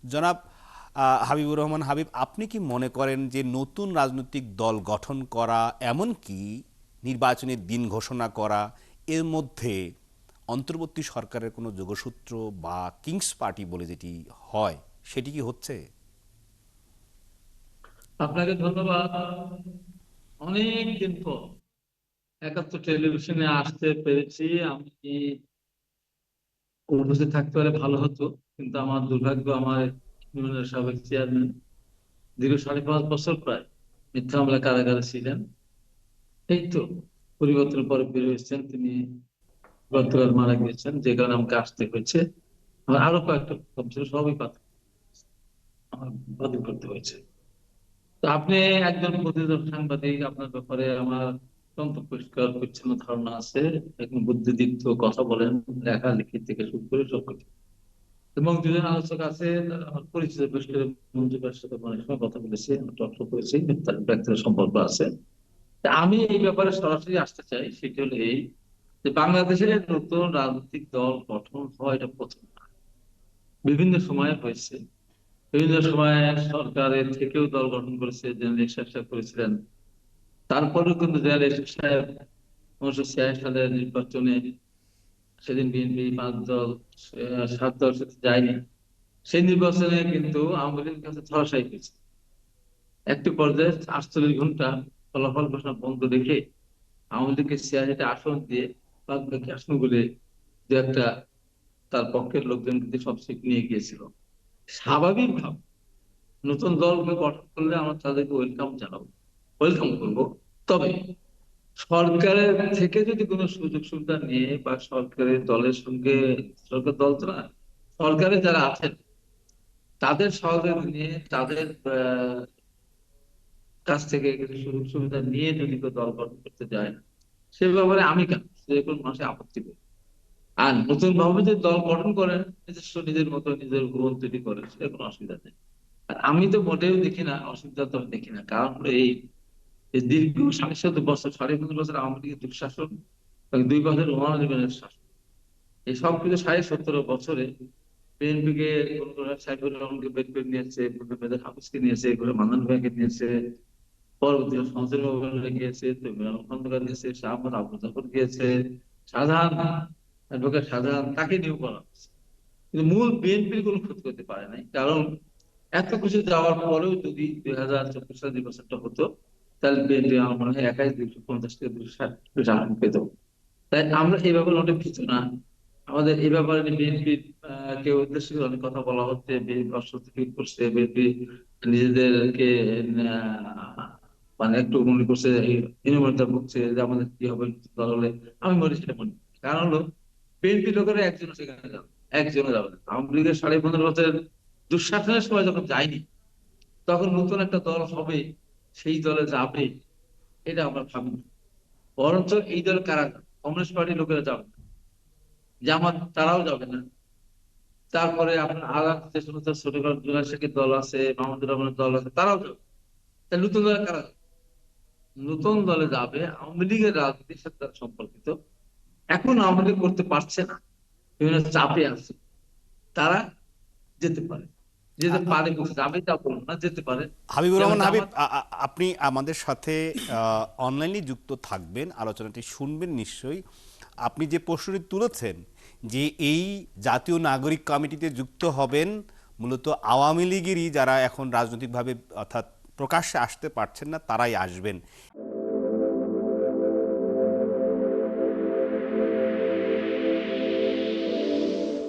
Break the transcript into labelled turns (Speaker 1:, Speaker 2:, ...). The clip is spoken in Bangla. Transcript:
Speaker 1: জনাব হাবিবুর রহমান হাবিব, আপনি কি মনে করেন যে নতুন রাজনৈতিক দল গঠন করা, এমনকি নির্বাচনের দিন ঘোষণা করা, এর মধ্যে অন্তর্বর্তী সরকারের কোনো যোগসূত্র বা কিংস পার্টি বলে যেটি হয় সেটি কি হচ্ছে?
Speaker 2: আপনাকে ধন্যবাদ। অনেক দিন পর একাত্তর টেলিভিশনে আসতে পেরেছি। আমি উপস্থিত থাকতে পারলে ভালো হতো, কিন্তু আমার দুর্ভাগ্য, আমার ইউনিয়নের সাবেক চেয়ারম্যান দীর্ঘ 5.5 বছর প্রায় মিথ্যা মামলায় কারাগারে ছিলেন। এই তো পরিবর্তনের পরে বের হয়েছেন তিনি, গতকাল মারা গিয়েছেন, যে কারণে আমাকে আসতে হয়েছে। আমার আরো কয়েকটা কম ছিল, সবই আমার বাতিল করতে হয়েছে। তো আপনি একজন প্রতিযোগী সাংবাদিক, আপনার ব্যাপারে আমার অত্যন্ত পরিষ্কার পরিচ্ছন্ন ধারণা আছে। একজন বুদ্ধিদীপ্ত, কথা বলেন, লেখালেখি থেকে শুরু করে সবকিছু। এবং দুজন আলোচক আছে, তারা আমার পরিচিত, বিশেষ করে মঞ্জু ভাইয়ের সাথে অনেক সময় কথা বলেছি, আমরা তর্ক করেছি, তার ব্যক্তিগত সম্পর্ক আছে। তা আমি এই ব্যাপারে সরাসরি আসতে চাই। সেটি হলো এই, যে বাংলাদেশে নতুন রাজনৈতিক দল গঠন হয় এটা প্রথম না। বিভিন্ন সময়ে হয়েছে, বিভিন্ন সময় সরকারের থেকেও দল গঠন করেছে, জেনারেল এরশাদ সাহেব করেছিলেন। তারপরেও কিন্তু জেনারেল এরশাদ সাহেব 1986 সালের নির্বাচনে, সেদিন বিএনপি 5 দল 7 দল সাথে যায়নি। সেই নির্বাচনে কিন্তু আওয়ামী লীগের কাছে ধরাশায়ী হয়েছে। একটি পর্যায়ে 48 ঘন্টা ফলাফল ঘোষণা বন্ধ রেখে আওয়ামী লীগকে 86টা আসন দিয়ে বাদ বাকি আসনগুলি দু একটা তার পক্ষের লোকজন কিন্তু সব সিট নিয়ে গিয়েছিল। স্বাভাবিকভাবে নতুন দলকে গঠন করলে আমরা তাদেরকে ওয়েলকাম জানাবো, ওয়েলকাম করবো। তবে সরকারের থেকে যদি কোনো সুযোগ সুবিধা নিয়ে বা সরকারের দলের সঙ্গে, সরকার দল তো না, সরকারে যারা আছেন তাদের সহযোগিতা নিয়ে, তাদের কাছ থেকে কিছু সুযোগ সুবিধা নিয়ে যদি কেউ দল গঠন করতে যায়, সে ব্যাপারে আমি কেন, যে কোনো মানুষের আপত্তি করি। আর নতুন ভাবে যদি দল গঠন করেন, নিজস্ব নিজের মতো নিজের গ্রহণ তৈরি করেন, সে কোনো অসুবিধা নেই। আর আমি তো মোটেও দেখি না, অসুবিধা তো আমি দেখি না। কারণ হলো এই, এই দীর্ঘ 17.5 বছর, 15.5 বছর আওয়ামী লীগের দুঃশাসন এবং 2 বছর ওয়ান শাসন, এই সব কিছু 17.5 বছরে বিএনপি কে কোন কোন সাইফুর রহমানকে বের করে নিয়েছে, কোন মেজর হাফিজকে নিয়েছে, কোন মান্নান ভাইকে নিয়েছে, পরবর্তী সমাজের মোবাইলে গিয়েছে, খন্দকার গিয়েছে, শাহ আহমদ আবু জাফর গিয়েছে, শাহজাহান, অ্যাডভোকেট শাহজাহান, তাকে নিয়োগ করা হয়েছে। কিন্তু মূল বিএনপির কোনো ক্ষতি করতে পারে নাই। কারণ এত কিছু যাওয়ার পরেও যদি 2024 সালের নির্বাচনটা হতো, তাহলে বিএনপি আমার মনে হয় একাই 250 থেকে 260 আসন পেত। তাই আমরা এই ব্যাপারে অনেক কিছু না। আমাদের এই ব্যাপারে বিএনপি কে উদ্দেশ্য করে অনেক কথা বলা হচ্ছে, বিএনপি অস্বস্তি ফিল করছে, বিএনপি নিজেদেরকে আহ, মানে একটু মনে করছে, হীনমন্যতা ভুগছে যে আমাদের কি হবে দল হলে। আমি মনে সেটা মনে করি। কারণ হলো বিএনপি লোকেরা একজন সেখানে যাবে, একজনও যাবে না। আওয়ামী লীগের 15.5 বছরের দুঃশাসনের সময় যখন যায়নি, তখন নতুন একটা দল হবে, সেই দলে যাবে, এটা আমরা ভাবি না। বরঞ্চ এই দল কারা যাবে? কমিউনিস্ট পার্টির লোকেরা যাবে না, জামাত তারাও যাবে না। তারপরে আপনার আলাদা যে সমস্ত ছোটখাটো জুলাই শেখের দল আছে, মাহমুদুর রহমানের দল আছে, তারাও যাবে। তাহলে নতুন দলে কারা যাবে? নতুন দলে যাবে আওয়ামী লীগের রাজনীতির সাথে তারা সম্পর্কিত, এখন আওয়ামী লীগ করতে পারছে না, বিভিন্ন চাপে আছে, তারা যেতে পারে। যেতে পারে বলছে, যাবে তা বলবো না, যেতে পারে।
Speaker 1: হাবিবুর
Speaker 2: যেমন
Speaker 1: রহমান হাবিব,
Speaker 2: জামাত।
Speaker 1: আপনি আমাদের সাথে অনলাইনে যুক্ত থাকবেন, আলোচনাটি শুনবেন নিশ্চয়ই। আপনি যে প্রশ্নটি তুলেছেন যে এই জাতীয় নাগরিক কমিটিতে যুক্ত হবেন মূলত আওয়ামী লীগেরই যারা এখন রাজনৈতিকভাবে, অর্থাৎ প্রকাশ্যে আসতে পারছেন না, তারাই আসবেন।